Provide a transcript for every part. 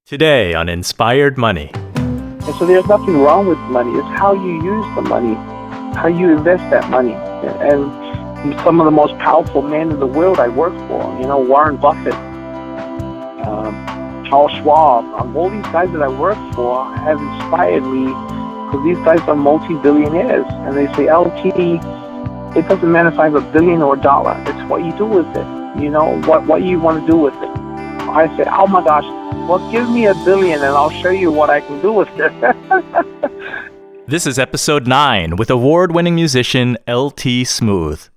Today on Inspired Money. And so there's nothing wrong with money. It's how you use the money, how you invest that money. And some of the most powerful men in the world I work for, Warren Buffett, Charles Schwab, all these guys that I work for have inspired me because these guys are multi-billionaires. And they say, LT, it doesn't matter if I have $1 billion or $1. It's what you do with it. What you want to do with it. I say, oh my gosh, well, give me $1 billion and I'll show you what I can do with it. This is episode 9 with award-winning musician LT Smooth.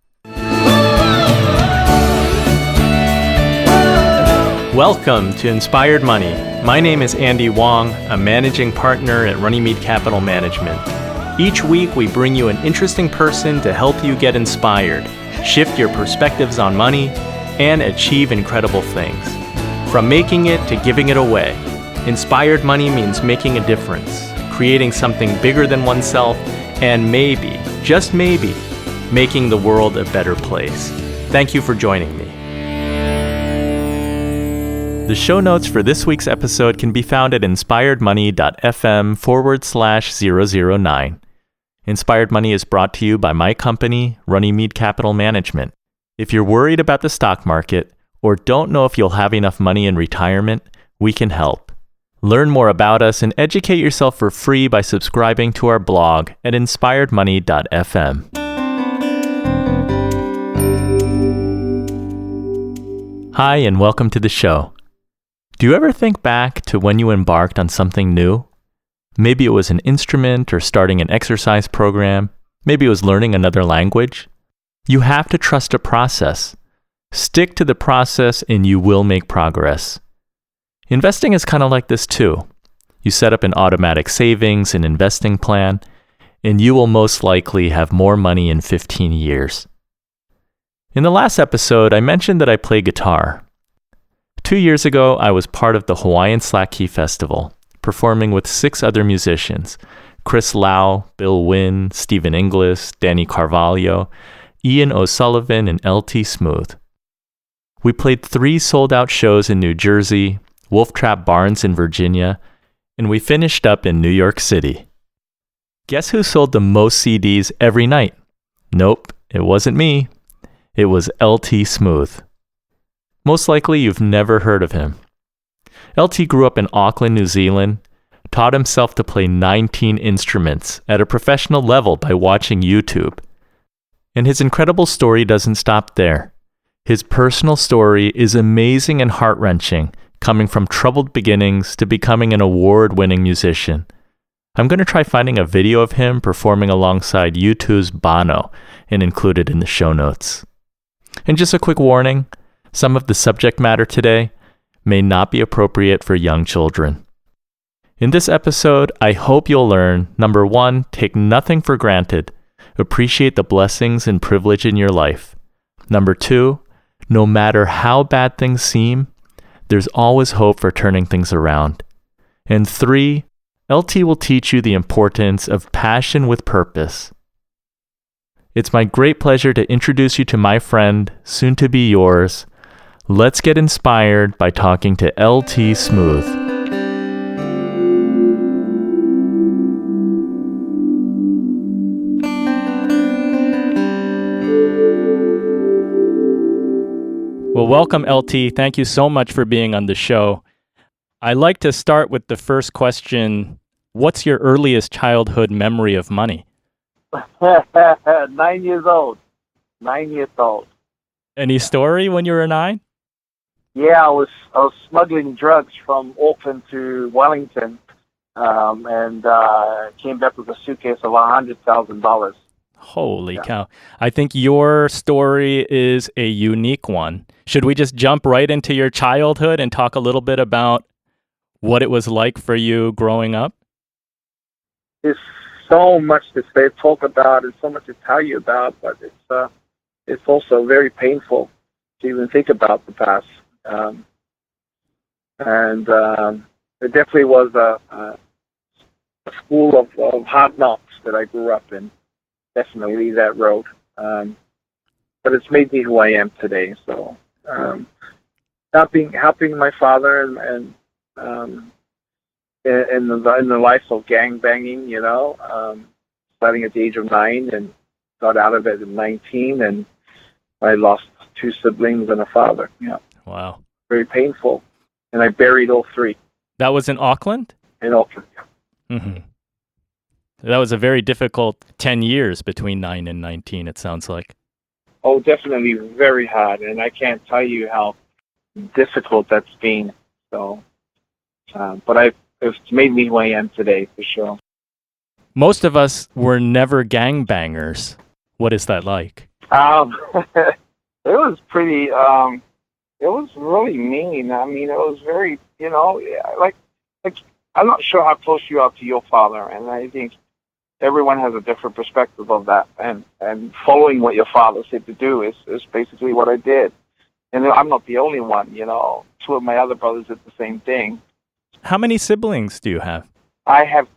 Welcome to Inspired Money. My name is Andy Wong, a managing partner at Runnymede Capital Management. Each week we bring you an interesting person to help you get inspired, shift your perspectives on money, and achieve incredible things. From making it to giving it away, Inspired Money means making a difference, creating something bigger than oneself, and maybe, just maybe, making the world a better place. Thank you for joining me. The show notes for this week's episode can be found at inspiredmoney.fm/009. Inspired Money is brought to you by my company, Runnymede Capital Management. If you're worried about the stock market, or don't know if you'll have enough money in retirement, we can help. Learn more about us and educate yourself for free by subscribing to our blog at inspiredmoney.fm. Hi, and welcome to the show. Do you ever think back to when you embarked on something new? Maybe it was an instrument or starting an exercise program. Maybe it was learning another language. You have to trust a process. Stick to the process and you will make progress. Investing is kind of like this too. You set up an automatic savings and investing plan, and you will most likely have more money in 15 years. In the last episode, I mentioned that I play guitar. 2 years ago, I was part of the Hawaiian Slack Key Festival, performing with 6 other musicians, Chris Lau, Bill Wynn, Stephen Inglis, Danny Carvalho, Ian O'Sullivan, and LT Smooth. We played 3 sold-out shows in New Jersey, Wolf Trap Barns in Virginia, and we finished up in New York City. Guess who sold the most CDs every night? Nope, it wasn't me. It was LT Smooth. Most likely you've never heard of him. LT grew up in Auckland, New Zealand, taught himself to play 19 instruments at a professional level by watching YouTube. And his incredible story doesn't stop there. His personal story is amazing and heart-wrenching, coming from troubled beginnings to becoming an award-winning musician. I'm going to try finding a video of him performing alongside U2's Bono and include it in the show notes. And just a quick warning, some of the subject matter today may not be appropriate for young children. In this episode, I hope you'll learn, number 1, take nothing for granted. Appreciate the blessings and privilege in your life. Number 2, no matter how bad things seem, there's always hope for turning things around. And 3, LT will teach you the importance of passion with purpose. It's my great pleasure to introduce you to my friend, soon to be yours. Let's get inspired by talking to LT Smooth. Well, welcome, LT. Thank you so much for being on the show. I like to start with the first question. What's your earliest childhood memory of money? 9 years old. 9 years old. Any story when you were 9? Yeah, I was smuggling drugs from Auckland to Wellington, and came back with a suitcase of $100,000. Holy cow. I think your story is a unique one. Should we just jump right into your childhood and talk a little bit about what it was like for you growing up? There's so much to talk about, and so much to tell you about, but it's also very painful to even think about the past. It definitely was a school of hard knocks that I grew up in. Definitely that road. But it's made me who I am today. So helping my father and in the life of gang banging, starting at the age of 9 and got out of it at 19, and I lost 2 siblings and a father. Yeah. Wow. Very painful. And I buried all 3. That was in Auckland? In Auckland, yeah. Mm-hmm. That was a very difficult 10 years between 9 and 19, it sounds like. Oh, definitely very hard, and I can't tell you how difficult that's been. So, but it's made me who I am today, for sure. Most of us were never gangbangers. What is that like? It was pretty, it was really mean. I mean, it was very, like, I'm not sure how close you are to your father, and I think everyone has a different perspective of that. And following what your father said to do is basically what I did. And I'm not the only one, 2 of my other brothers did the same thing. How many siblings do you have? I have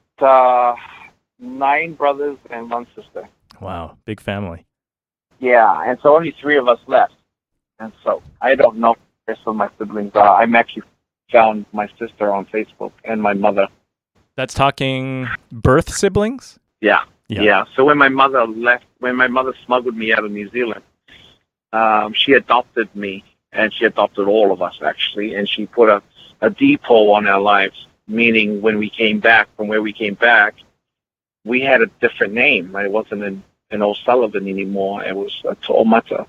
9 brothers and 1 sister. Wow, big family. Yeah, and so only 3 of us left. And so I don't know who the rest of my siblings are. I'm actually found my sister on Facebook and my mother. That's talking birth siblings? Yeah. So when my mother smuggled me out of New Zealand, she adopted me, and she adopted all of us, actually, and she put a depot on our lives, meaning when we came back, from where we came back, we had a different name. It wasn't an O'Sullivan anymore. It was a Toomata.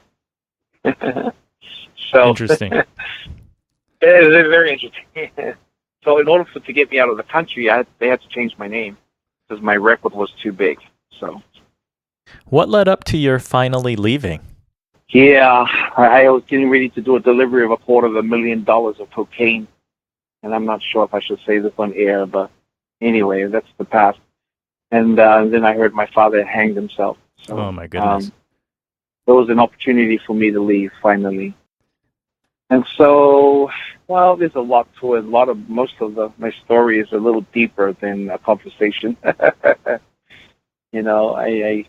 So interesting. It is very interesting. So in order to get me out of the country, they had to change my name because my record was too big. So, what led up to your finally leaving? Yeah, I was getting ready to do a delivery of $250,000 of cocaine, and I'm not sure if I should say this on air, but anyway, that's the past. And then I heard my father had hanged himself. So, oh my goodness! There was an opportunity for me to leave finally. And so, well, there's a lot to it. Most of my story is a little deeper than a conversation. I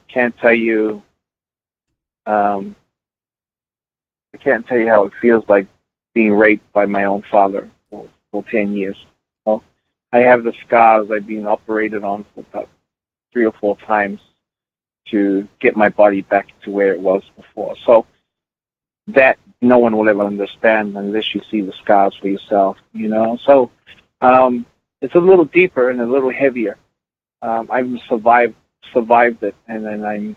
can't tell you. I can't tell you how it feels like being raped by my own father for 10 years. I have the scars. I've been operated on for about 3 or 4 times to get my body back to where it was before. So that no one will ever understand unless you see the scars for yourself, So it's a little deeper and a little heavier. I've survived it, and then I'm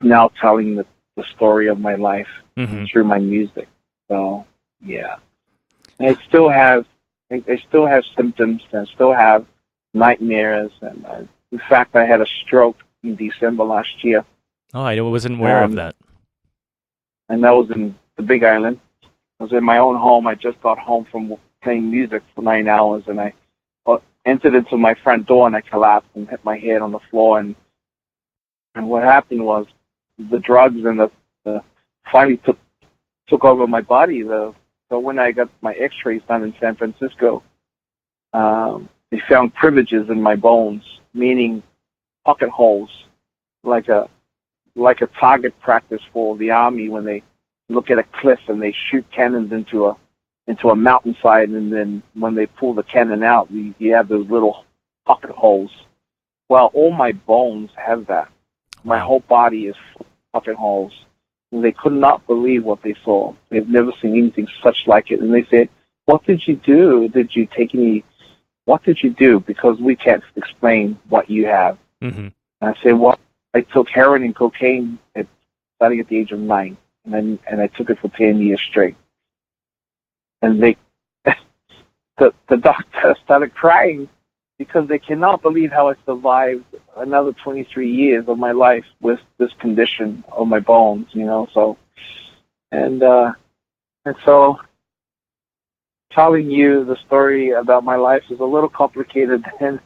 now telling the story of my life through my music. So yeah, and I still have symptoms, and I still have nightmares, and in fact, I had a stroke in December last year. Oh, I wasn't aware of that. And that was in the Big Island. I was in my own home. I just got home from playing music for 9 hours, and I entered into my front door, and I collapsed and hit my head on the floor. And what happened was the drugs and the finally took over my body. So when I got my X-rays done in San Francisco, they found privileges in my bones, meaning pocket holes, like a target practice for the Army when they look at a cliff and they shoot cannons into a mountainside, and then when they pull the cannon out, you have those little pocket holes. Well, all my bones have that. My whole body is full of pocket holes. And they could not believe what they saw. They've never seen anything such like it. And they said, "What did you do? Did you take any? What did you do? Because we can't explain what you have." Mm-hmm. And I said, "Well, I took heroin and cocaine starting at the age of 9, and I took it for 10 years straight." And the doctor started crying because they cannot believe how I survived another 23 years of my life with this condition of my bones, So, and so, telling you the story about my life is a little complicated than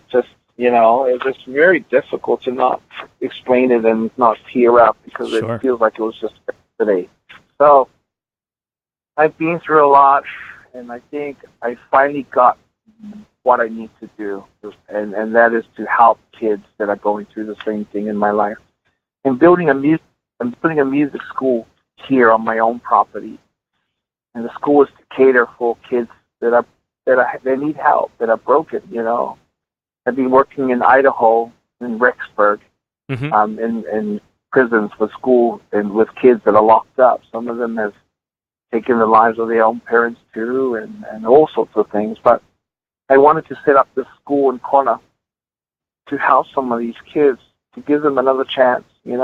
just. It's just very difficult to not explain it and not tear up because Sure. It feels like it was just today. So I've been through a lot, and I think I finally got what I need to do, and that is to help kids that are going through the same thing in my life. I'm building a music school here on my own property, and the school is to cater for kids that are that need help, that are broken. I've been working in Idaho, in Rexburg, in prisons with school and with kids that are locked up. Some of them have taken the lives of their own parents too, and all sorts of things. But I wanted to set up this school in Kona to house some of these kids, to give them another chance, and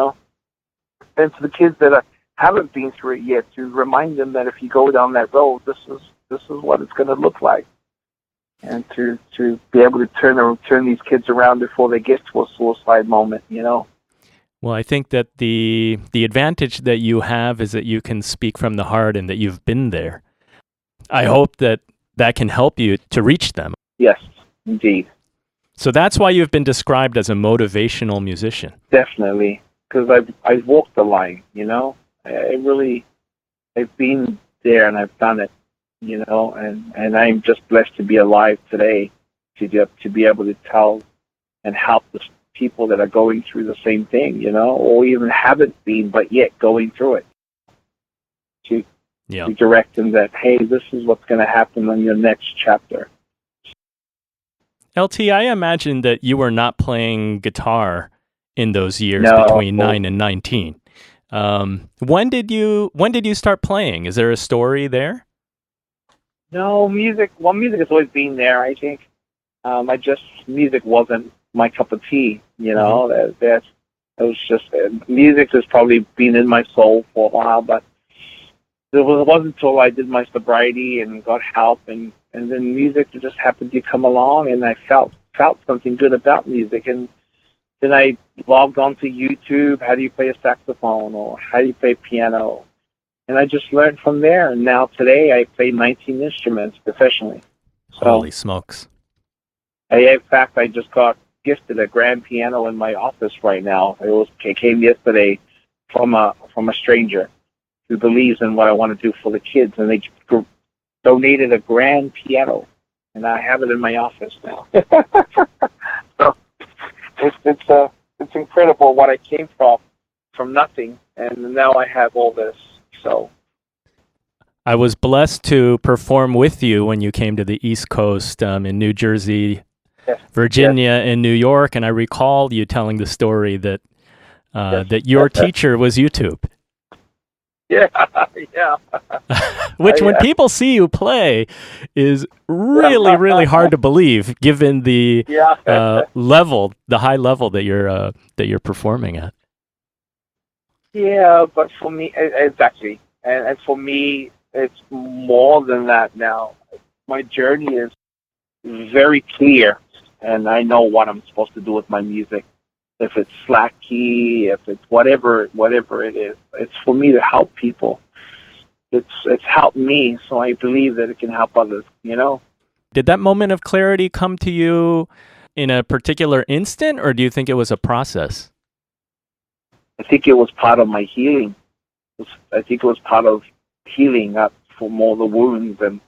to the kids that haven't been through it yet, to remind them that if you go down that road, this is what it's going to look like, and to be able to turn these kids around before they get to a suicide moment. Well, I think that the advantage that you have is that you can speak from the heart and that you've been there. I hope that can help you to reach them. Yes, indeed. So that's why you've been described as a motivational musician. Definitely, because I've walked the line. I've been there and I've done it. And I'm just blessed to be alive today to be able to tell and help the people that are going through the same thing, or even haven't been, but yet going through it. To direct them that, hey, this is what's going to happen on your next chapter. LT, I imagine that you were not playing guitar in those years between 9 and 19. When did you start playing? Is there a story there? No, music has always been there, I think. Music wasn't my cup of tea, that was just, music has probably been in my soul for a while, but it wasn't until I did my sobriety and got help, and then music just happened to come along, and I felt something good about music, and then I logged onto YouTube, how do you play a saxophone, or how do you play piano, and I just learned from there, and now today I play 19 instruments professionally. So, holy smokes. In fact, I just got gifted a grand piano in my office right now. It came yesterday from a stranger who believes in what I want to do for the kids, and they donated a grand piano, and I have it in my office now. So it's incredible what I came from nothing, and now I have all this. So I was blessed to perform with you when you came to the East Coast, in New Jersey, Virginia, and New York, and I recall you telling the story that that your teacher was YouTube. Yeah. Which, when people see you play, is really, really hard to believe, given the level, the high level that you're performing at. Yeah, but for me, exactly, and for me, it's more than that now. My journey is very clear, and I know what I'm supposed to do with my music. If it's slack key, if it's whatever it is, it's for me to help people. It's helped me, so I believe that it can help others. Did that moment of clarity come to you in a particular instant, or do you think it was a process? I think it was part of my healing. I think it was part of healing up from all the wounds and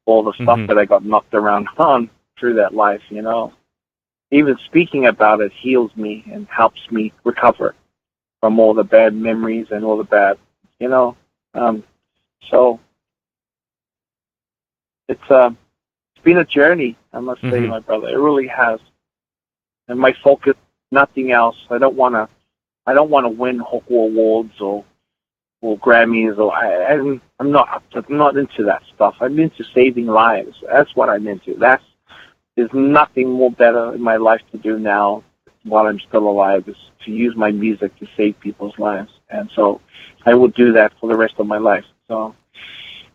all the stuff that I got knocked around on through that life, Even speaking about it heals me and helps me recover from all the bad memories and all the bad, so it's been a journey, I must say, my brother. It really has. And my focus, nothing else. I don't want to win Hoku Awards or Grammys, or I'm not into that stuff. I'm into saving lives. That's what I'm into. There's nothing more better in my life to do now while I'm still alive is to use my music to save people's lives. And so I will do that for the rest of my life. So,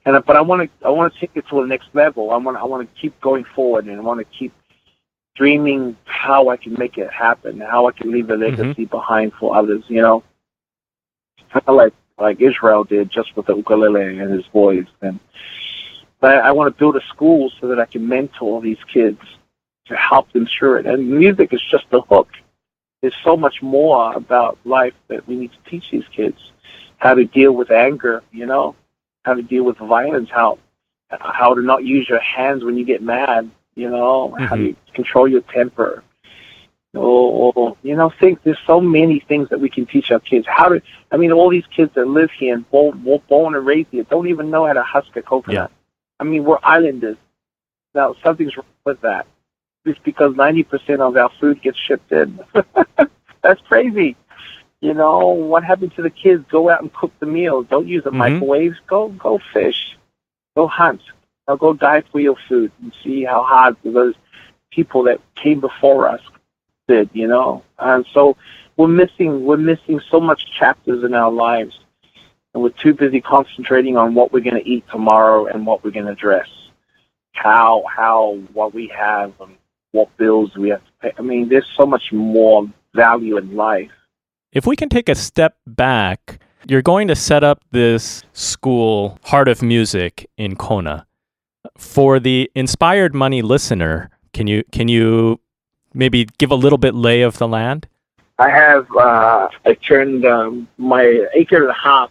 but I want to take it to the next level. I want to keep going forward, and I want to keep dreaming how I can make it happen, how I can leave a legacy behind for others, kind of like Israel did, just with the ukulele and his voice. But I want to build a school so that I can mentor these kids to help them through it. And music is just the hook. There's so much more about life that we need to teach these kids. How to deal with anger, how to deal with violence, how to not use your hands when you get mad, how to control your temper. Think there's so many things that we can teach our kids. All these kids that live here and born and raised here don't even know how to husk a coconut. Yeah. We're islanders. Now, something's wrong with that. It's because 90% of our food gets shipped in. That's crazy. You know, what happened to the kids? Go out and cook the meals. Don't use the microwaves. Go fish. Go hunt. Or go dive for your food and see how hard those people that came before us did, you know. And so we're missing so much chapters in our lives. And we're too busy concentrating on what we're going to eat tomorrow and what we're going to dress. What we have, and what bills we have to pay. I mean, there's so much more value in life. If we can take a step back, you're going to set up this school, Heart of Music, in Kona. For the Inspired Money listener, can you maybe give a little bit lay of the land? I turned my acre and a half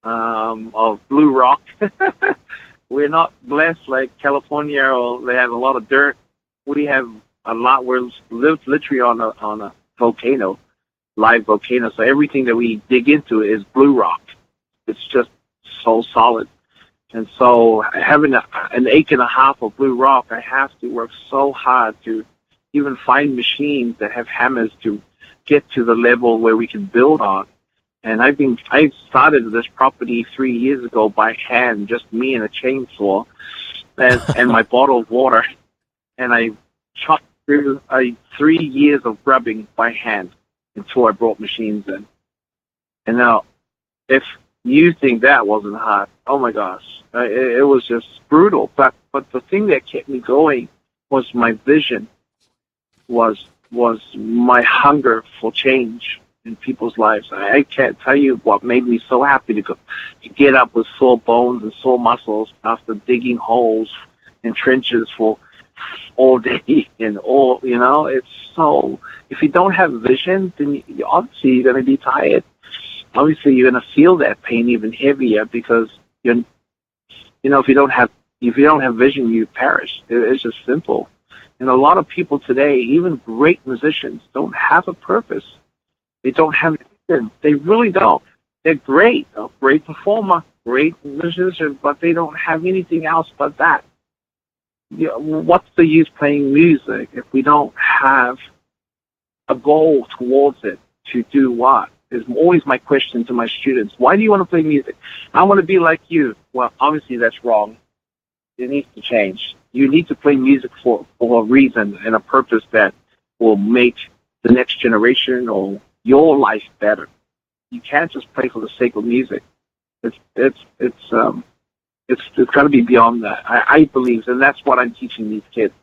of blue rock. We're not blessed like California, or they have a lot of dirt. We have a lot. We're lived literally on a volcano, live volcano. So everything that we dig into is blue rock. It's just so solid. And so having an acre and a half of blue rock, I have to work so hard to even find machines that have hammers to get to the level where we can build on. And I started this property 3 years ago by hand, just me and a chainsaw and my bottle of water. And I chopped through 3 years of grubbing by hand until I brought machines in. And now, if you think that wasn't hard, oh my gosh, it was just brutal. But the thing that kept me going was my vision, was my hunger for change in people's lives. I can't tell you what made me so happy to get up with sore bones and sore muscles after digging holes in trenches for all day and all, you know. It's so, if you don't have vision, then obviously you're going to be tired. Obviously you're going to feel that pain even heavier, because if you don't have vision, you perish. It's just simple. And a lot of people today, even great musicians, don't have a purpose. They don't have vision. They really don't. They're great, a great performer, great musician, but they don't have anything else but that. What's the use playing music if we don't have a goal towards it to do what? Is always my question to my students. Why do you want to play music? I want to be like you. Well, obviously that's wrong. It needs to change. You need to play music for a reason and a purpose that will make the next generation or your life better. You can't just play for the sake of music. It's got to be beyond that. I believe, and that's what I'm teaching these kids.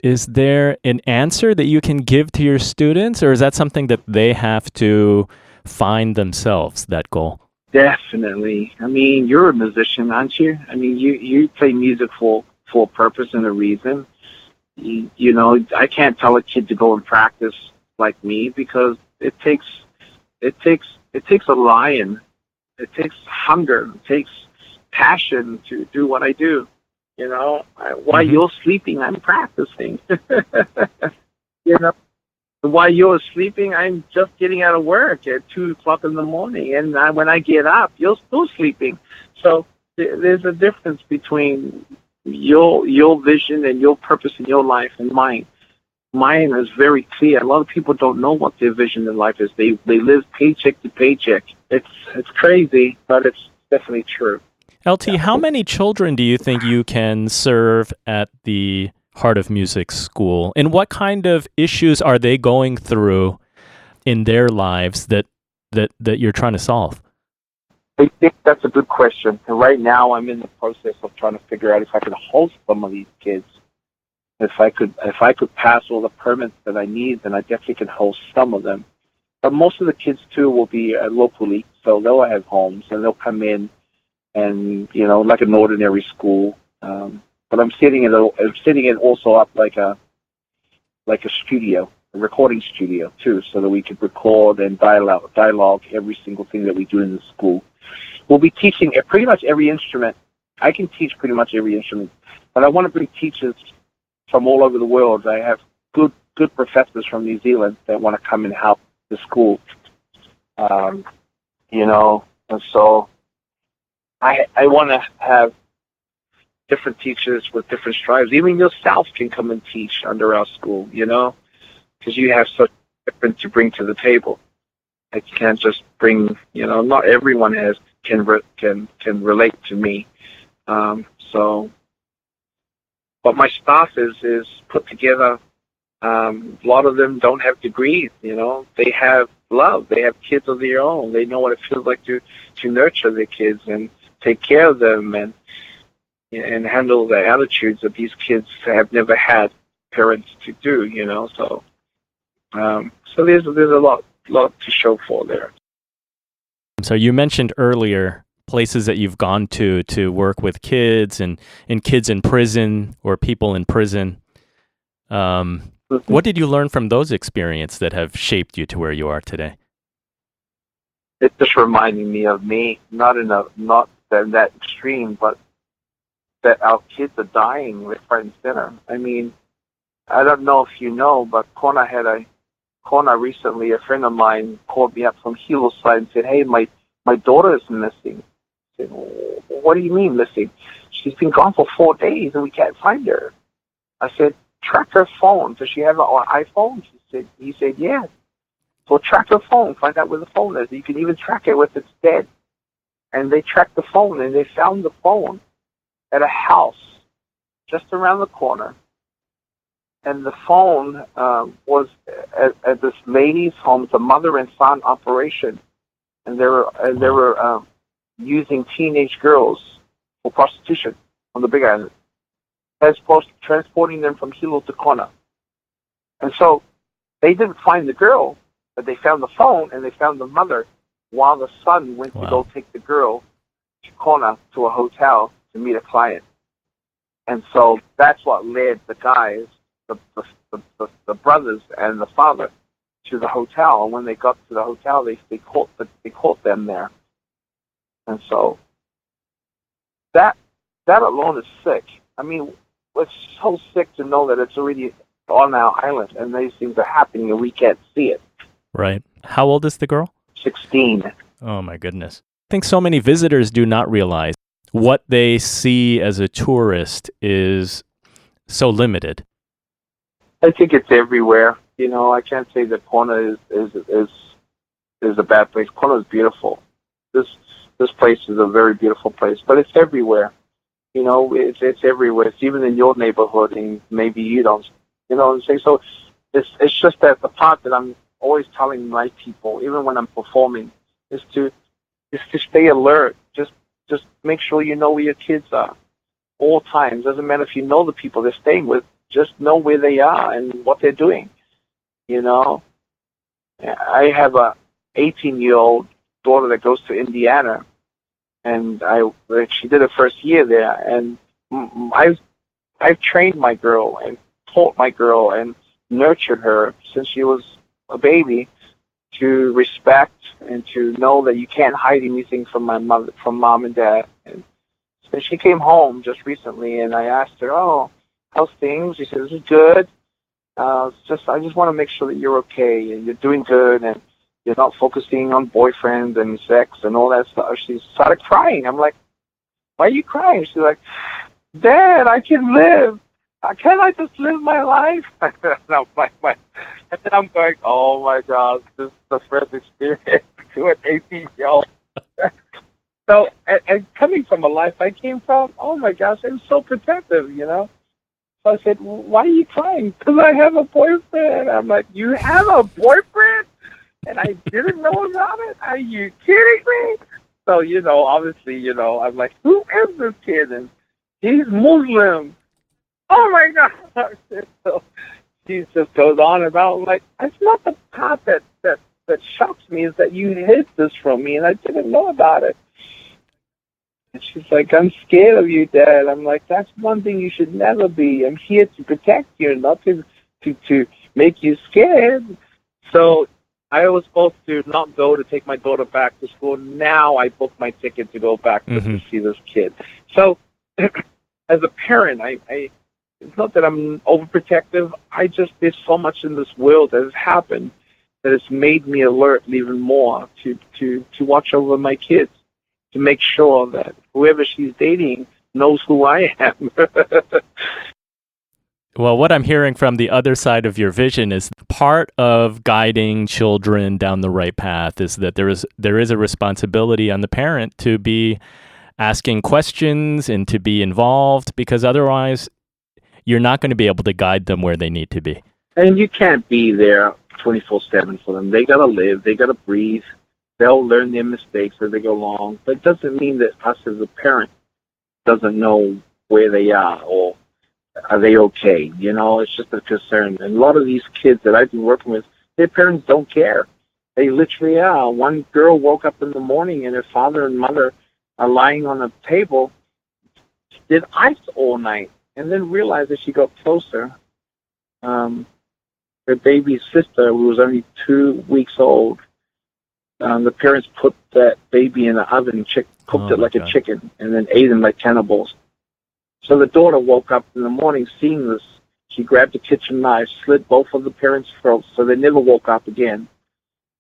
Is there an answer that you can give to your students, or is that something that they have to find themselves, that goal? Definitely. I mean, you're a musician, aren't you? I mean, you play music for a purpose and a reason. You know, I can't tell a kid to go and practice like me, because it takes a lion. It takes hunger. It takes passion to do what I do. You know, while you're sleeping, I'm practicing. You know, while you're sleeping, I'm just getting out of work at 2:00 in the morning, and when I get up, you're still sleeping. So there's a difference between your vision and your purpose in your life and mine. Mine is very clear. A lot of people don't know what their vision in life is. They live paycheck to paycheck. It's crazy, but it's definitely true. LT, how many children do you think you can serve at the Heart of Music School? And what kind of issues are they going through in their lives that you're trying to solve? I think that's a good question. And right now I'm in the process of trying to figure out if I could host some of these kids. If I could pass all the permits that I need, then I definitely can host some of them. But most of the kids too will be locally, so they'll have homes and they'll come in, and you know, like an ordinary school. But I'm setting it also up like a studio, a recording studio too, so that we could record and dialogue every single thing that we do in the school. We'll be teaching pretty much every instrument. I can teach pretty much every instrument, but I want to bring teachers from all over the world. I have good professors from New Zealand that want to come and help the school. You know, and so I want to have different teachers with different stripes. Even yourself can come and teach under our school, because you have such different to bring to the table. I can't just bring, not everyone can relate to me. But my staff is put together. A lot of them don't have degrees, They have love. They have kids of their own. They know what it feels like to nurture their kids and take care of them and handle the attitudes that these kids have never had parents to do, So there's a lot to show for there. So you mentioned earlier places that you've gone to work with kids and kids in prison or people in prison. What did you learn from those experiences that have shaped you to where you are today? It's just reminding me of me, not that extreme, but that our kids are dying left, right, and center. I mean, I don't know if you know, but Kona recently, a friend of mine called me up from Hillside and said, "Hey, my daughter is missing." I said, "What do you mean missing?" "She's been gone for 4 days and we can't find her." I said, "Track her phone. Does she have an iPhone?" He said, "Yeah." So track her phone, find out where the phone is. You can even track it if it's dead. And they tracked the phone and they found the phone at a house just around the corner. And the phone was at this lady's home. It's a mother and son operation, and they were using teenage girls for prostitution on the Big Island, as opposed to transporting them from Hilo to Kona. And so they didn't find the girl, but they found the phone and they found the mother, while the son went to go take the girl to Kona to a hotel to meet a client. And so that's what led the guys, the brothers and the father, to the hotel. And when they got to the hotel, they caught them there. And so that alone is sick. I mean, it's so sick to know that it's already on our island and these things are happening and we can't see it. Right. How old is the girl? 16. Oh my goodness. I think so many visitors do not realize what they see as a tourist is so limited. I think it's everywhere. I can't say that Kona is a bad place. Kona is beautiful. This place is a very beautiful place, but it's everywhere. It's everywhere. It's even in your neighborhood, and maybe you don't. You know what I'm saying? So it's just that the part that I'm always telling my people, even when I'm performing, is to stay alert. Just make sure you know where your kids are all times. Doesn't matter if you know the people they're staying with. Just know where they are and what they're doing. I have a 18-year-old daughter that goes to Indiana, and she did her first year there, and I've trained my girl and taught my girl and nurtured her since she was a baby to respect and to know that you can't hide anything from mom and dad. And so she came home just recently, and I asked her, "Oh, how's things?" She said, "This is good. I just want to make sure that you're okay and you're doing good and you're not focusing on boyfriends and sex and all that stuff." She started crying. I'm like, "Why are you crying?" She's like, "Dad, I can live. Can't I just live my life?" And then I'm going, "Oh my God, this is the first experience to an 18-year-old." So, and coming from a life I came from, oh my gosh, I'm so protective, So I said, "Why are you crying?" "Because I have a boyfriend." I'm like, "You have a boyfriend? And I didn't know about it? Are you kidding me?" So, obviously, I'm like, "Who is this kid?" And he's Muslim. Oh my God. So she just goes on about, like, it's not the part that shocks me, is that you hid this from me and I didn't know about it. And she's like, "I'm scared of you, Dad." I'm like, "That's one thing you should never be. I'm here to protect you, not to make you scared." So I was supposed to not go to take my daughter back to school. Now I booked my ticket to go back to see this kid. So as a parent, I it's not that I'm overprotective. There's so much in this world that has happened that has made me alert even more to watch over my kids, to make sure that whoever she's dating knows who I am. Well, what I'm hearing from the other side of your vision is part of guiding children down the right path is that there is a responsibility on the parent to be asking questions and to be involved, because otherwise you're not going to be able to guide them where they need to be. And you can't be there 24/7 for them. They got to live. They got to breathe. They'll learn their mistakes as they go along. But it doesn't mean that us as a parent doesn't know where they are or are they okay. It's just a concern. And a lot of these kids that I've been working with, their parents don't care. They literally are. One girl woke up in the morning and her father and mother are lying on a table, did ice all night, and then realized as she got closer, her baby sister, who was only 2 weeks old, the parents put that baby in the oven and cooked it like a chicken and then ate him like cannibals. So the daughter woke up in the morning seeing this. She grabbed a kitchen knife, slit both of the parents' throats so they never woke up again,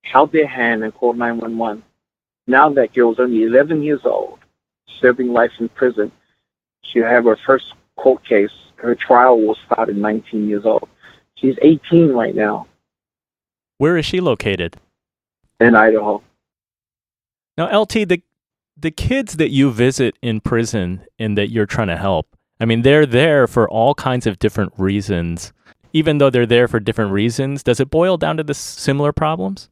held their hand and called 911. Now that girl's only 11 years old, serving life in prison. She'll have her first court case. Her trial will start at 19 years old. She's 18 right now. Where is she located? In Idaho. Now, LT, the kids that you visit in prison and that you're trying to help, I mean, they're there for all kinds of different reasons. Even though they're there for different reasons, does it boil down to the similar problems?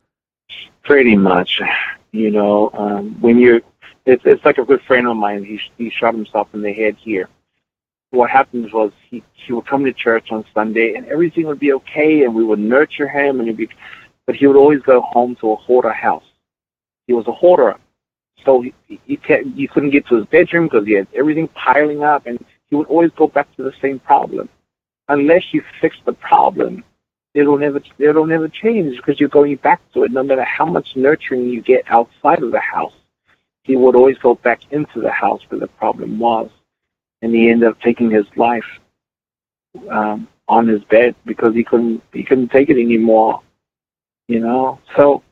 Pretty much. It's like a good friend of mine. He shot himself in the head here. What happens was he would come to church on Sunday and everything would be okay and we would nurture him but he would always go home to a hoarder house. He was a hoarder. So you couldn't get to his bedroom because he had everything piling up, and he would always go back to the same problem. Unless you fix the problem, it'll never change because you're going back to it. No matter how much nurturing you get outside of the house, he would always go back into the house where the problem was, and he ended up taking his life on his bed because he couldn't take it anymore. So.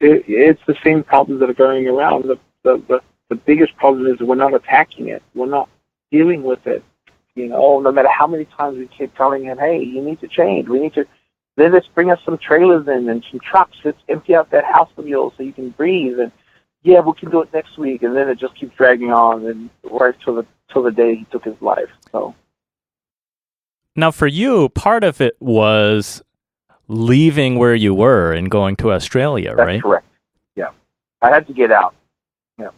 It's the same problems that are going around. The biggest problem is we're not attacking it. We're not dealing with it. No matter how many times we keep telling him, hey, you need to change. Then let's bring us some trailers in and some trucks. Let's empty out that house of yours so you can breathe. And yeah, we can do it next week. And then it just keeps dragging on and right till the day he took his life. So now for you, part of it was leaving where you were and going to Australia, right? That's correct. Yeah. I had to get out. Yeah.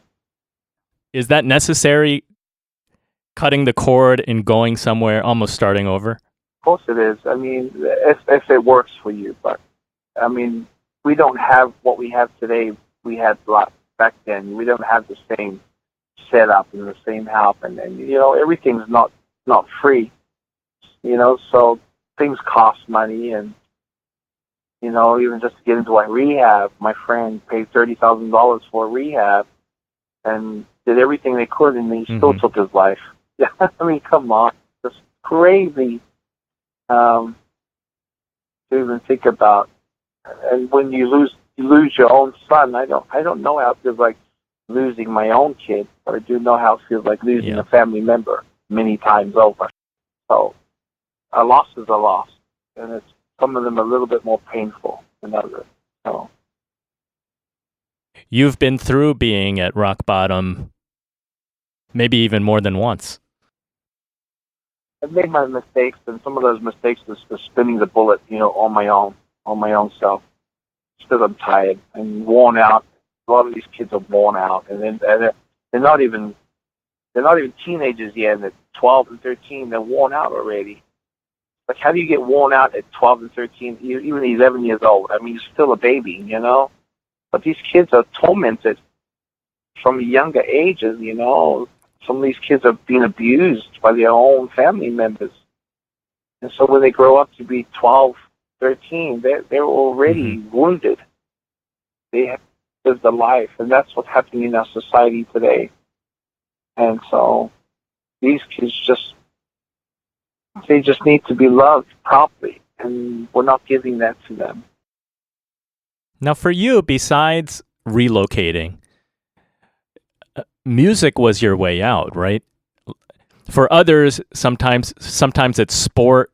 Is that necessary, cutting the cord and going somewhere, almost starting over? Of course it is. I mean, if it works for you. But, I mean, we don't have what we have today. We had a lot back then. We don't have the same setup and the same help. And everything's not free. So things cost money and even just to get into a rehab, my friend paid $30,000 for a rehab and did everything they could, and he still took his life. Yeah, I mean, come on, it's crazy to even think about. And when you lose your own son, I don't know how it feels like losing my own kid, but I do know how it feels like losing a family member many times over. So a loss is a loss, and it's some of them a little bit more painful than others. So. You've been through being at rock bottom, maybe even more than once. I've made my mistakes, and some of those mistakes was spinning the bullet, on my own self. Because I'm tired and worn out. A lot of these kids are worn out, and then they're not even teenagers yet. At 12 and 13, they're worn out already. Like, how do you get worn out at 12 and 13, even 11 years old? I mean, you're still a baby, But these kids are tormented from younger ages, Some of these kids are being abused by their own family members. And so when they grow up to be 12, 13, they're already wounded. They have lived a life, and that's what's happening in our society today. And so these kids they just need to be loved properly, and we're not giving that to them. Now, for you, besides relocating, music was your way out, right? For others, sometimes it's sport,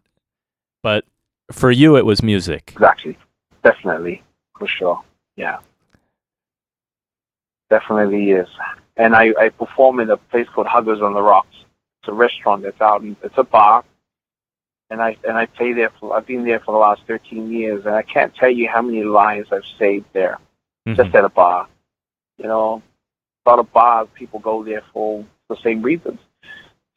but for you, it was music. Exactly. Definitely. For sure. Yeah. Definitely is. And I perform in a place called Huggers on the Rocks. It's a restaurant that's it's a bar. And I play there I've been there for the last 13 years, and I can't tell you how many lives I've saved there, just at a bar. You know, a lot of bars, people go there for the same reasons.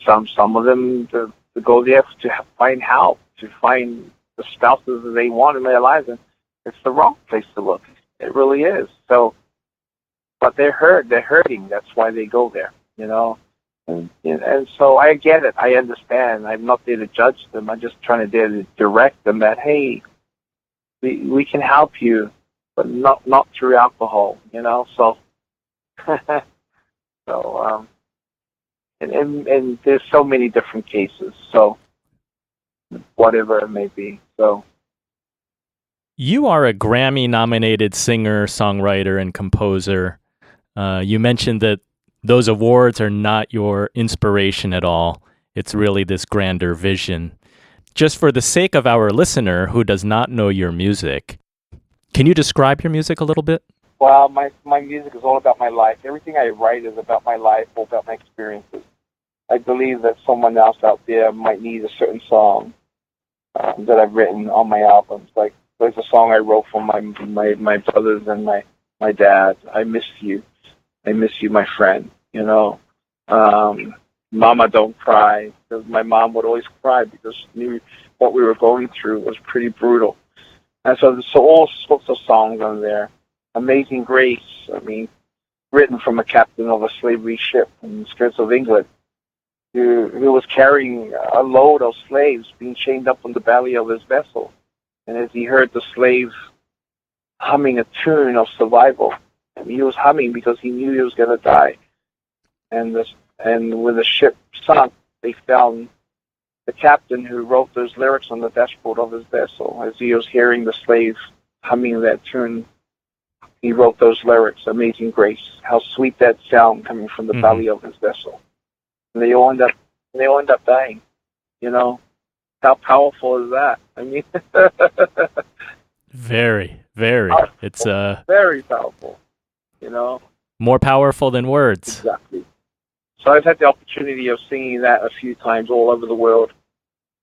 Some of them to go there to find help, to find the spouses that they want in their lives, and it's the wrong place to look. It really is. So, but they're hurting. That's why they go there. You know. And so I get it. I understand. I'm not there to judge them. I'm just trying to direct them that, hey, we can help you, but not through alcohol, you know. So, and there's so many different cases. So, whatever it may be. So, you are a Grammy-nominated singer, songwriter, and composer. You mentioned that those awards are not your inspiration at all. It's really this grander vision. Just for the sake of our listener who does not know your music, can you describe your music a little bit? Well, my music is all about my life. Everything I write is about my life, all about my experiences. I believe that someone else out there might need a certain song that I've written on my albums. Like, there's a song I wrote for my brothers and my dad. I miss you. I miss you, my friend. You know, Mama, don't cry. Because my mom would always cry because she knew what we were going through was pretty brutal. And so all sorts of songs on there. Amazing Grace, I mean, written from a captain of a slavery ship in the skirts of England who was carrying a load of slaves being chained up on the belly of his vessel. And as he heard the slave humming a tune of survival, and he was humming because he knew he was going to die. And when the ship sunk, they found the captain who wrote those lyrics on the dashboard of his vessel. As he was hearing the slave humming that tune, he wrote those lyrics, Amazing Grace, how sweet that sound coming from the belly of his vessel. And they all end up dying. You know, how powerful is that? I mean, very, very. Powerful. It's very powerful. You know, more powerful than words. Exactly. So I've had the opportunity of singing that a few times all over the world,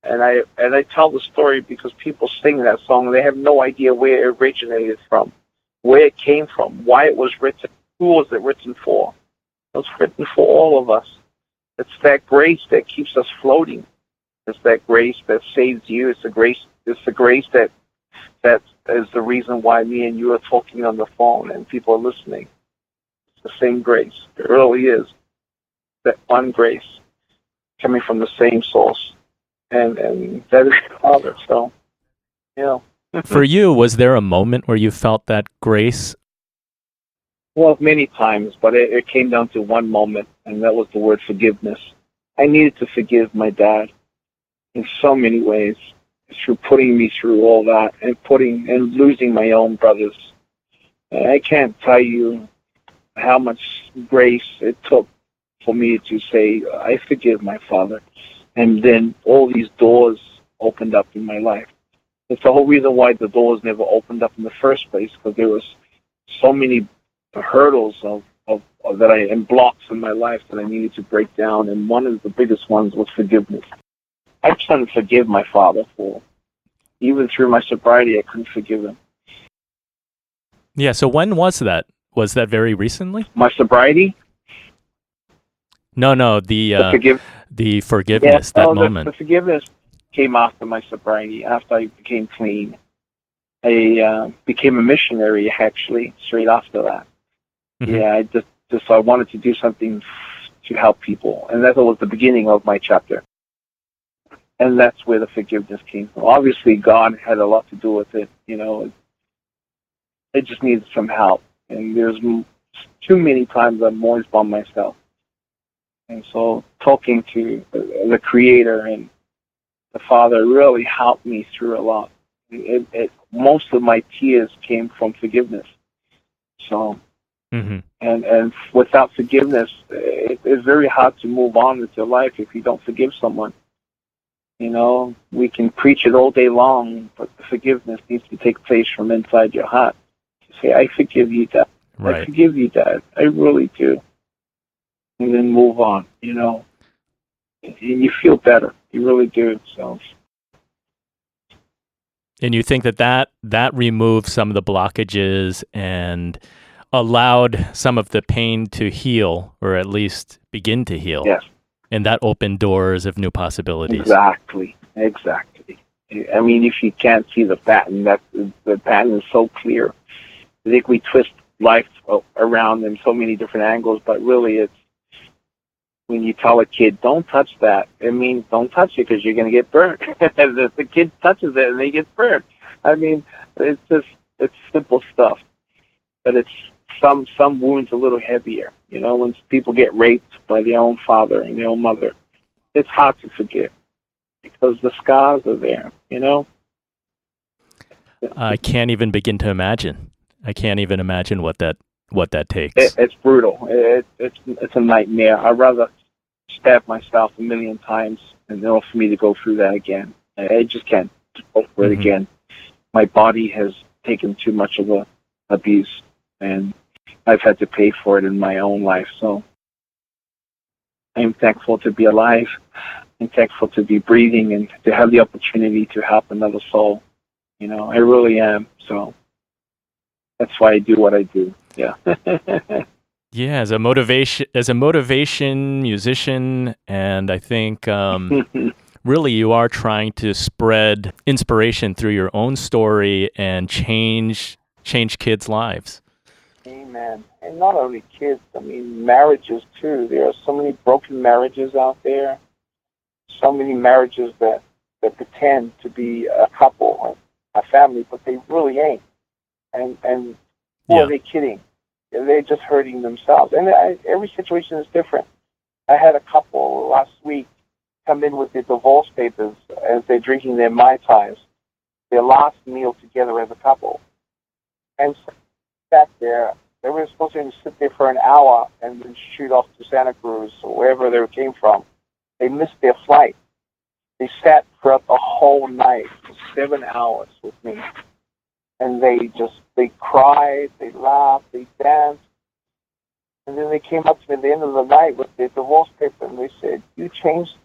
and I tell the story because people sing that song and they have no idea where it originated from, where it came from, why it was written, who was it written for. It was written for all of us. It's that grace that keeps us floating. It's that grace that saves you. It's the grace that is the reason why me and you are talking on the phone and people are listening. It's the same grace. It really is. That one grace coming from the same source. And that is the Father. So, you know. For you, was there a moment where you felt that grace? Well, many times, but it came down to one moment, and that was the word forgiveness. I needed to forgive my dad in so many ways, through putting me through all that and losing my own brothers. And I can't tell you how much grace it took for me to say, I forgive my father. And then all these doors opened up in my life. It's the whole reason why the doors never opened up in the first place, because there was so many hurdles and blocks in my life that I needed to break down, and one of the biggest ones was forgiveness. I couldn't forgive my father for, even through my sobriety, I couldn't forgive him. Yeah, so when was that? Was that very recently? My sobriety? No, the forgiveness, that moment. The forgiveness came after my sobriety, after I became clean. I became a missionary, actually, straight after that. Mm-hmm. Yeah, I wanted to do something to help people, and that was the beginning of my chapter. And that's where the forgiveness came from. Obviously, God had a lot to do with it. You know, it just needed some help. And there's too many times I'm always by myself. And so talking to the Creator and the Father really helped me through a lot. Most of my tears came from forgiveness. So Mm-hmm. And without forgiveness, it's very hard to move on with your life if you don't forgive someone. You know, we can preach it all day long, but the forgiveness needs to take place from inside your heart. You say, I forgive you, Dad. Right. I forgive you, Dad. I really do. And then move on, you know. And you feel better. You really do. So. And you think that removed some of the blockages and allowed some of the pain to heal, or at least begin to heal. Yes. And that opened doors of new possibilities. Exactly. I mean, if you can't see the pattern, the pattern is so clear. I think we twist life around in so many different angles, but really it's when you tell a kid, don't touch that, it means don't touch it because you're going to get burnt. If the kid touches it and they get burnt. I mean, it's simple stuff, but it's some wounds a little heavier. You know, when people get raped by their own father and their own mother, it's hard to forgive because the scars are there, you know? I can't even begin to imagine. I can't even imagine what that takes. It's brutal. It's a nightmare. I'd rather stab myself a million times in order for me to go through that again. I just can't go through it again. My body has taken too much of a abuse, and I've had to pay for it in my own life. So I'm thankful to be alive. I'm thankful to be breathing and to have the opportunity to help another soul. You know, I really am. So that's why I do what I do. Yeah. Yeah, as a motivation musician, and I think really you are trying to spread inspiration through your own story and change kids' lives. Amen. And not only kids, I mean marriages too. There are so many broken marriages out there. So many marriages that pretend to be a couple, a family, but they really ain't. And who are they kidding? They're just hurting themselves. And every situation is different. I had a couple last week come in with their divorce papers as they're drinking their Mai Tais, their last meal together as a couple. And sat there. They were supposed to sit there for an hour and then shoot off to Santa Cruz or wherever they came from. They missed their flight. They sat throughout the whole night for 7 hours with me. And they cried, they laughed, they danced. And then they came up to me at the end of the night with their divorce paper and they said, you changed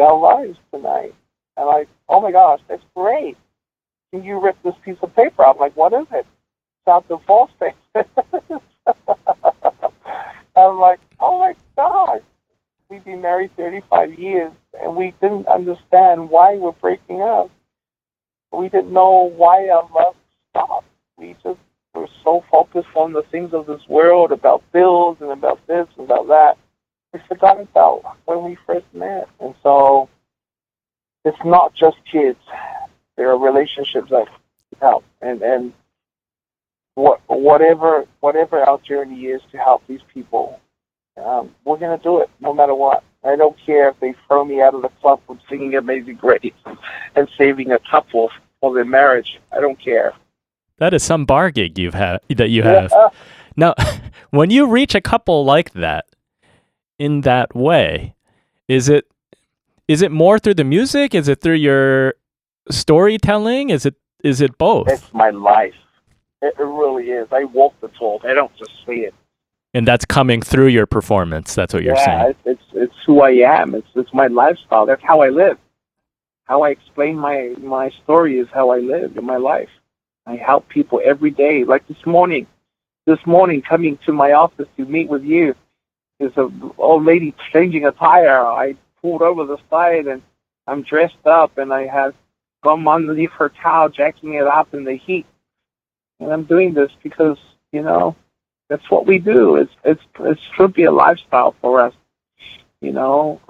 our lives tonight. And I'm like, oh my gosh, that's great. Can you rip this piece of paper? I'm like, what is it? It's our divorce paper. I'm like, oh my gosh. We've been married 35 years and we didn't understand why we're breaking up. We didn't know why our love stopped. We just were so focused on the things of this world, about bills and about this and about that. We forgot about when we first met. And so it's not just kids. There are relationships that help. And whatever our journey is to help these people, we're going to do it no matter what. I don't care if they throw me out of the club for singing Amazing Grace and saving a couple for their marriage. I don't care. That is some bar gig you have. Now, when you reach a couple like that, in that way, is it more through the music? Is it through your storytelling? Is it both? It's my life. It really is. I walk the talk. I don't just say it. And that's coming through your performance. That's what you're saying. It's who I am. It's my lifestyle. That's how I live. How I explain my story is how I live in my life. I help people every day. Like this morning coming to my office to meet with you, there's an old lady changing a tire. I pulled over the side and I'm dressed up and I have gum underneath her towel, jacking it up in the heat. And I'm doing this because, you know, that's what we do. It should be a lifestyle for us, you know.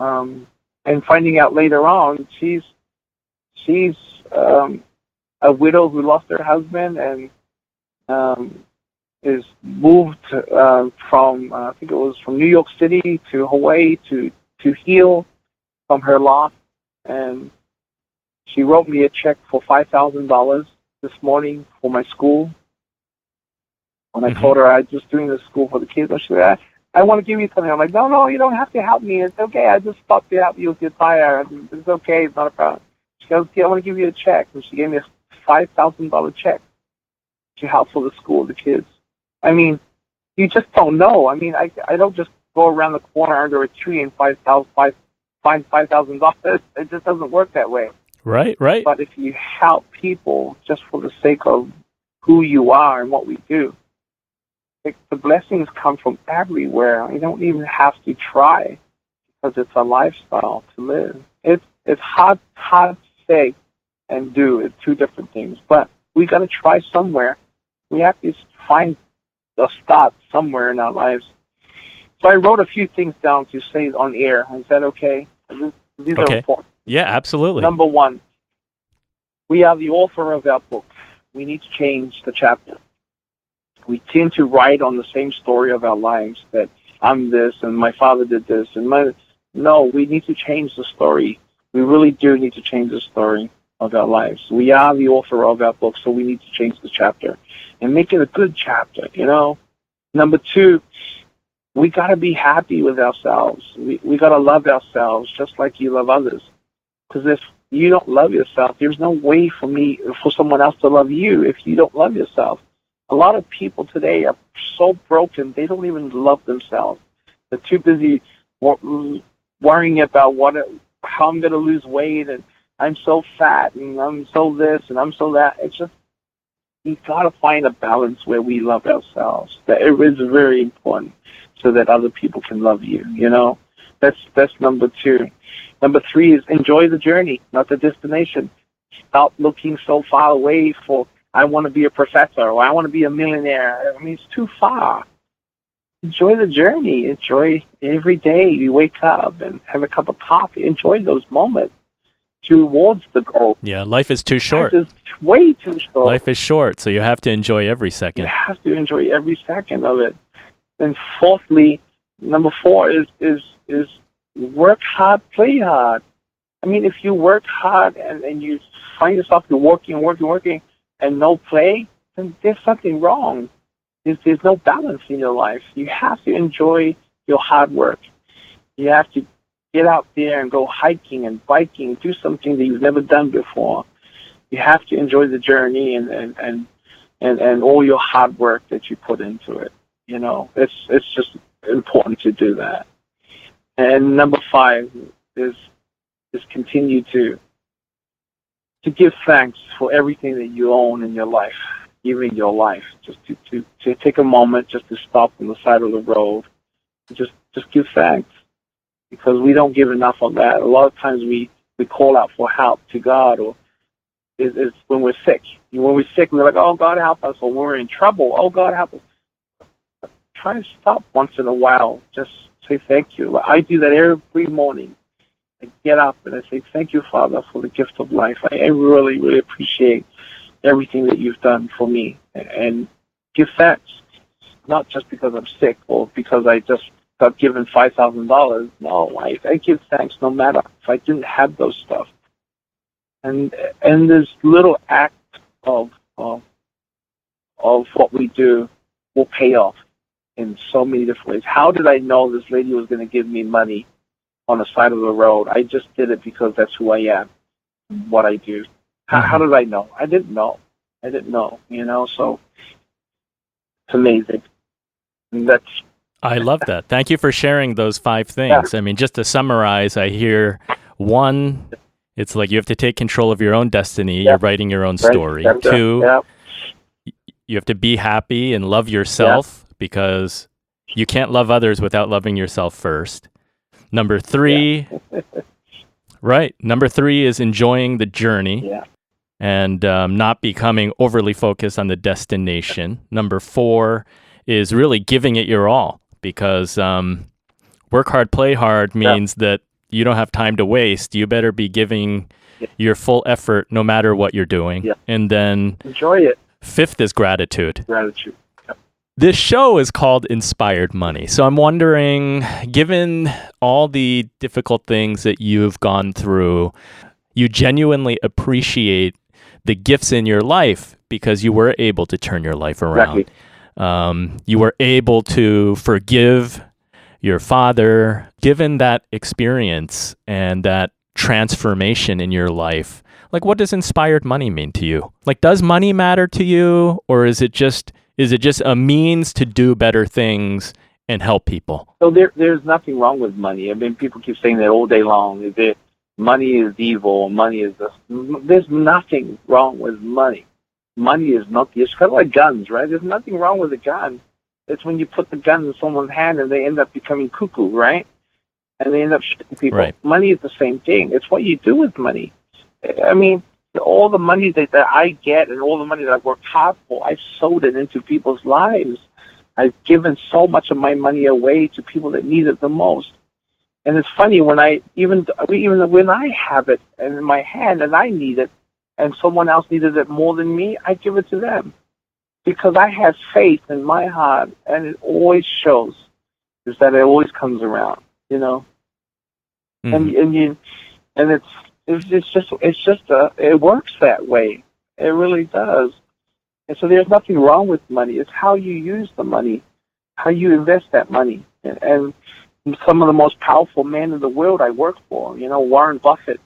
And finding out later on, she's a widow who lost her husband and is moved from I think it was from New York City to Hawaii to heal from her loss. And she wrote me a check for $5,000 this morning for my school. When I told her I was just doing this school for the kids, she said, I want to give you something. I'm like, no, you don't have to help me. It's okay. I just stopped to help you with your tire. It's okay. It's not a problem. She goes, I want to give you a check. And she gave me a $5,000 check to help for the school, the kids. I mean, you just don't know. I mean, I don't just go around the corner under a tree and find $5,000. It just doesn't work that way. Right. But if you help people just for the sake of who you are and what we do, the blessings come from everywhere. You don't even have to try because it's a lifestyle to live. It's hard to say and do. It's two different things. But we got to try somewhere. We have to find a start somewhere in our lives. So I wrote a few things down to say on air. Is that okay? These are important. Yeah, absolutely. Number one, we are the author of our book. We need to change the chapter. We tend to write on the same story of our lives, that I'm this and my father did this. No, we need to change the story. We really do need to change the story of our lives. We are the author of our book, so we need to change the chapter and make it a good chapter, you know. Number two, we got to be happy with ourselves. We got to love ourselves just like you love others. Because if you don't love yourself, there's no way for someone else to love you if you don't love yourself. A lot of people today are so broken, they don't even love themselves. They're too busy worrying about how I'm going to lose weight, and I'm so fat, and I'm so this, and I'm so that. It's just, you got to find a balance where we love ourselves. That it is very important so that other people can love you, you know. That's number two. Number three is enjoy the journey, not the destination. Stop looking so far away for, I want to be a professor, or I want to be a millionaire. I mean, it's too far. Enjoy the journey. Enjoy every day you wake up and have a cup of coffee. Enjoy those moments towards the goal. Yeah, life is too short. Life is way too short. Life is short, so you have to enjoy every second. You have to enjoy every second of it. And fourthly, number four is work hard, play hard. I mean, if you work hard and you find yourself you're working, and no play, then there's something wrong. There's no balance in your life. You have to enjoy your hard work. You have to get out there and go hiking and biking, do something that you've never done before. You have to enjoy the journey and all your hard work that you put into it. You know, it's just important to do that. And number five is continue to give thanks for everything that you own in your life, even your life. Just to take a moment just to stop on the side of the road and just give thanks, because we don't give enough on that. A lot of times we call out for help to God, or it's when we're sick. When we're sick, we're like, oh, God, help us. Or when we're in trouble, oh, God, help us. Try to stop once in a while. Just say thank you. I do that every morning. I get up and I say, thank you, Father, for the gift of life. I really, really appreciate everything that you've done for me. And give thanks, not just because I'm sick or because I just got given $5,000. No, I give thanks no matter if I didn't have those stuff. And this little act of what we do will pay off in so many different ways. How did I know this lady was going to give me money on the side of the road? I just did it because that's who I am, what I do. How did I know? I didn't know, you know, so it's amazing. And I love that. Thank you for sharing those 5 things. Yeah. I mean, just to summarize, I hear 1, it's like you have to take control of your own destiny. Yeah. You're writing your own story. Right. 2, you have to be happy and love yourself because you can't love others without loving yourself first. Number 3, right. Number 3 is enjoying the journey and not becoming overly focused on the destination. Number 4 is really giving it your all, because work hard, play hard means that you don't have time to waste. You better be giving your full effort no matter what you're doing. Yeah. And then enjoy it. 5th is gratitude. Gratitude. This show is called Inspired Money. So I'm wondering, given all the difficult things that you've gone through, you genuinely appreciate the gifts in your life because you were able to turn your life around. You were able to forgive your father. Given that experience and that transformation in your life, like, what does inspired money mean to you? Like, does money matter to you, or is it just a means to do better things and help people? So there's nothing wrong with money. I mean, people keep saying that all day long. That money is evil. Money is this. There's nothing wrong with money. Money is not. It's kind of like guns, right? There's nothing wrong with a gun. It's when you put the gun in someone's hand and they end up becoming cuckoo, right? And they end up shooting people. Right. Money is the same thing. It's what you do with money. I mean, all the money that I get and all the money that I've worked hard for, I've sold it into people's lives. I've given so much of my money away to people that need it the most. And it's funny when even when I have it in my hand and I need it, and someone else needed it more than me, I give it to them because I have faith in my heart, and it always shows. Is that it always comes around, you know? Mm. And it works that way. It really does. And so there's nothing wrong with money. It's how you use the money, how you invest that money. And some of the most powerful men in the world I work for, you know, Warren Buffett,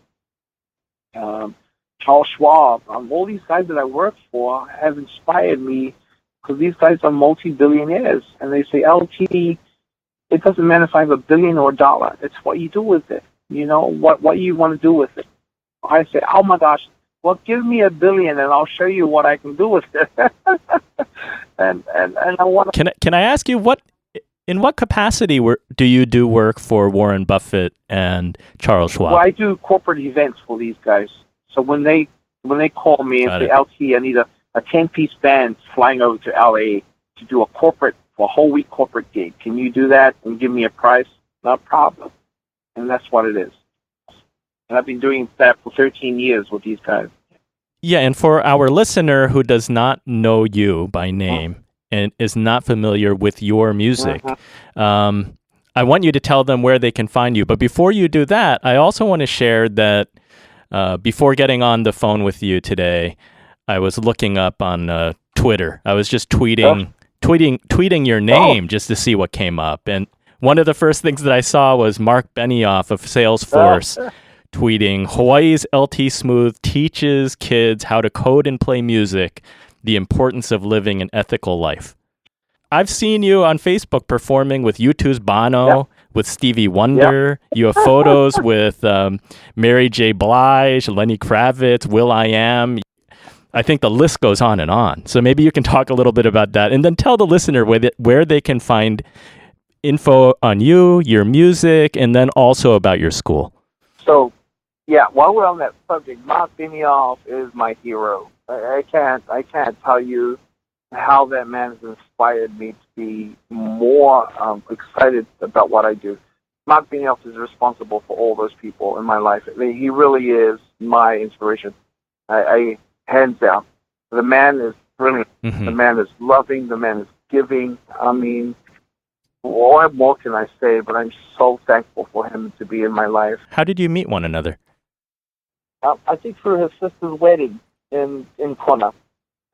Charles Schwab, all these guys that I work for have inspired me because these guys are multi-billionaires. And they say, LT, it doesn't matter if I have $1 billion or $1. It's what you do with it. You know, what you want to do with it. I say, oh my gosh, well, give me $1 billion and I'll show you what I can do with it. and I want to. Can I ask you in what capacity do you do work for Warren Buffett and Charles Schwab? Well, I do corporate events for these guys. So when they call me and say, LT, I need a 10-piece band flying over to LA to do a whole week corporate gig. Can you do that and give me a price? No problem. And that's what it is. And I've been doing that for 13 years with these guys. Yeah, and for our listener who does not know you by name and is not familiar with your music, I want you to tell them where they can find you. But before you do that, I also want to share that before getting on the phone with you today, I was looking up on Twitter. I was just tweeting your name just to see what came up. And one of the first things that I saw was Mark Benioff of Salesforce tweeting, Hawaii's LT Smooth teaches kids how to code and play music, the importance of living an ethical life. I've seen you on Facebook performing with U2's Bono, with Stevie Wonder. You have photos with Mary J. Blige, Lenny Kravitz, Will.i.am. I think the list goes on and on. So maybe you can talk a little bit about that and then tell the listener where they can find info on you, your music, and then also about your school. So, yeah, while we're on that subject, Mark Benioff is my hero. I can't tell you how that man has inspired me to be more excited about what I do. Mark Benioff is responsible for all those people in my life. I mean, he really is my inspiration. I hands down. The man is brilliant. Mm-hmm. The man is loving. The man is giving. I mean, what more can I say? But I'm so thankful for him to be in my life. How did you meet one another? I think through his sister's wedding in Kona,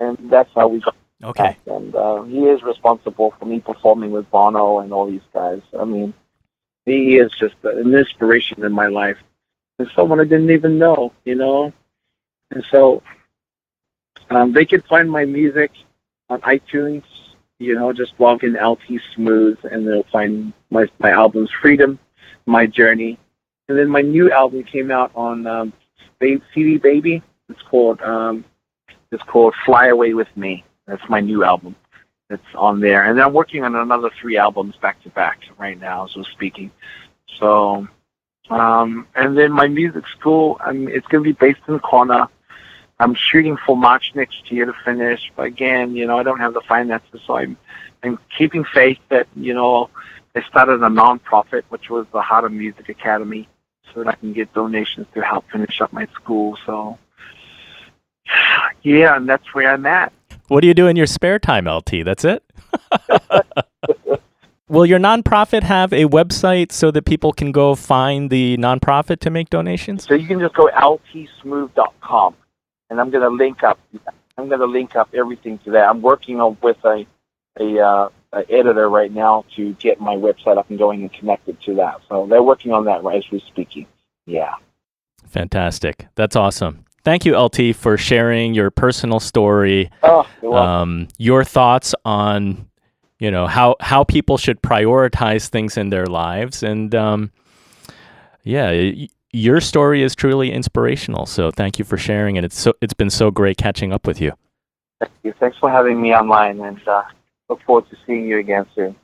and that's how we got. Okay. And he is responsible for me performing with Bono and all these guys. I mean, he is just an inspiration in my life. And someone I didn't even know, you know. And so they can find my music on iTunes, you know, just log in LT Smooth, and they'll find my albums, Freedom, My Journey. And then my new album came out on CD Baby. It's called Fly Away With Me. That's my new album. It's on there. And then I'm working on another 3 albums back to back right now as we're speaking. So, and then my music school, it's going to be based in Kona. I'm shooting for March next year to finish. But again, you know, I don't have the finances, so I'm keeping faith that, you know, I started a nonprofit, which was the Heart of Music Academy, so that I can get donations to help finish up my school. So, yeah, and that's where I'm at. What do you do in your spare time, LT? That's it? Will your nonprofit have a website so that people can go find the nonprofit to make donations? So you can just go ltsmooth.com, and I'm going to link up. I'm going to link up everything to that. I'm working with a a editor right now to get my website up and going and connected to that. So they're working on that as we're speaking. Yeah. Fantastic. That's awesome. Thank you, LT, for sharing your personal story. Oh, you're welcome. Your thoughts on, how people should prioritize things in their lives. And your story is truly inspirational. So thank you for sharing. And it's been so great catching up with you. Thank you. Thanks for having me online, and look forward to seeing you again soon.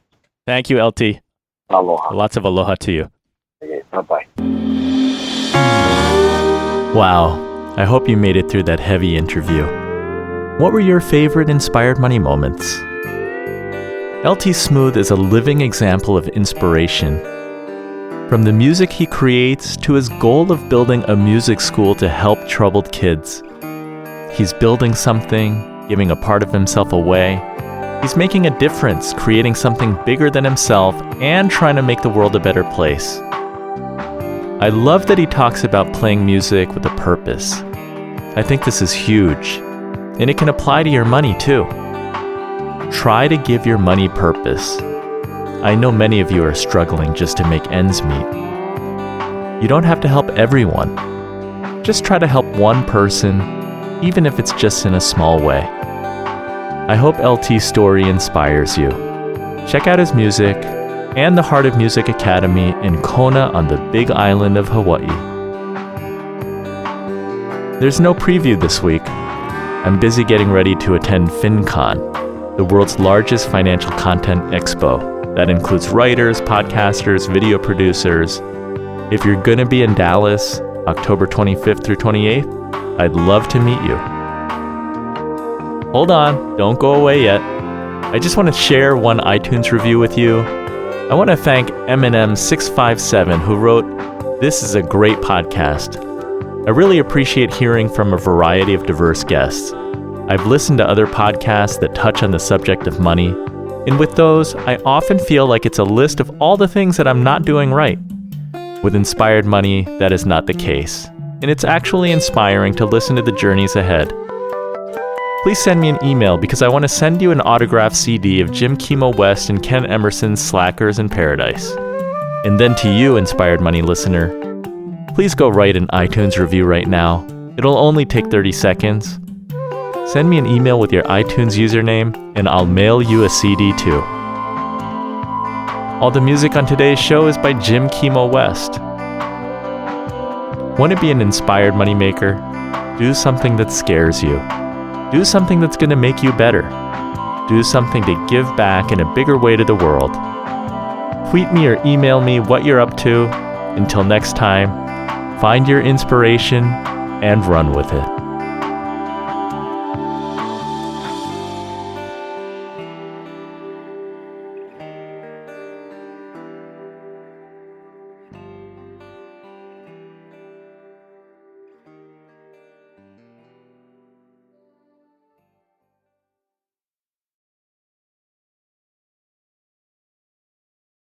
Thank you, LT. Aloha. Lots of aloha to you. Okay, bye-bye. Wow. I hope you made it through that heavy interview. What were your favorite inspired money moments? LT Smooth is a living example of inspiration. From the music he creates to his goal of building a music school to help troubled kids. He's building something, giving a part of himself away. He's making a difference, creating something bigger than himself, and trying to make the world a better place. I love that he talks about playing music with a purpose. I think this is huge, and it can apply to your money too. Try to give your money purpose. I know many of you are struggling just to make ends meet. You don't have to help everyone. Just try to help one person, even if it's just in a small way. I hope LT's story inspires you. Check out his music and the Heart of Music Academy in Kona on the Big Island of Hawaii. There's no preview this week. I'm busy getting ready to attend FinCon, the world's largest financial content expo that includes writers, podcasters, video producers. If you're going to be in Dallas, October 25th through 28th, I'd love to meet you. Hold on, don't go away yet. I just want to share one iTunes review with you. I want to thank Eminem657 who wrote, "This is a great podcast. I really appreciate hearing from a variety of diverse guests. I've listened to other podcasts that touch on the subject of money, and with those, I often feel like it's a list of all the things that I'm not doing right. With Inspired Money, that is not the case, and it's actually inspiring to listen to the journeys ahead. Please send me an email because I want to send you an autographed CD of Jim Kimo West and Ken Emerson's Slackers in Paradise. And then to you, Inspired Money listener, please go write an iTunes review right now. It'll only take 30 seconds. Send me an email with your iTunes username, and I'll mail you a CD too. All the music on today's show is by Jim Kimo West. Want to be an inspired moneymaker? Do something that scares you. Do something that's going to make you better. Do something to give back in a bigger way to the world. Tweet me or email me what you're up to. Until next time, find your inspiration and run with it.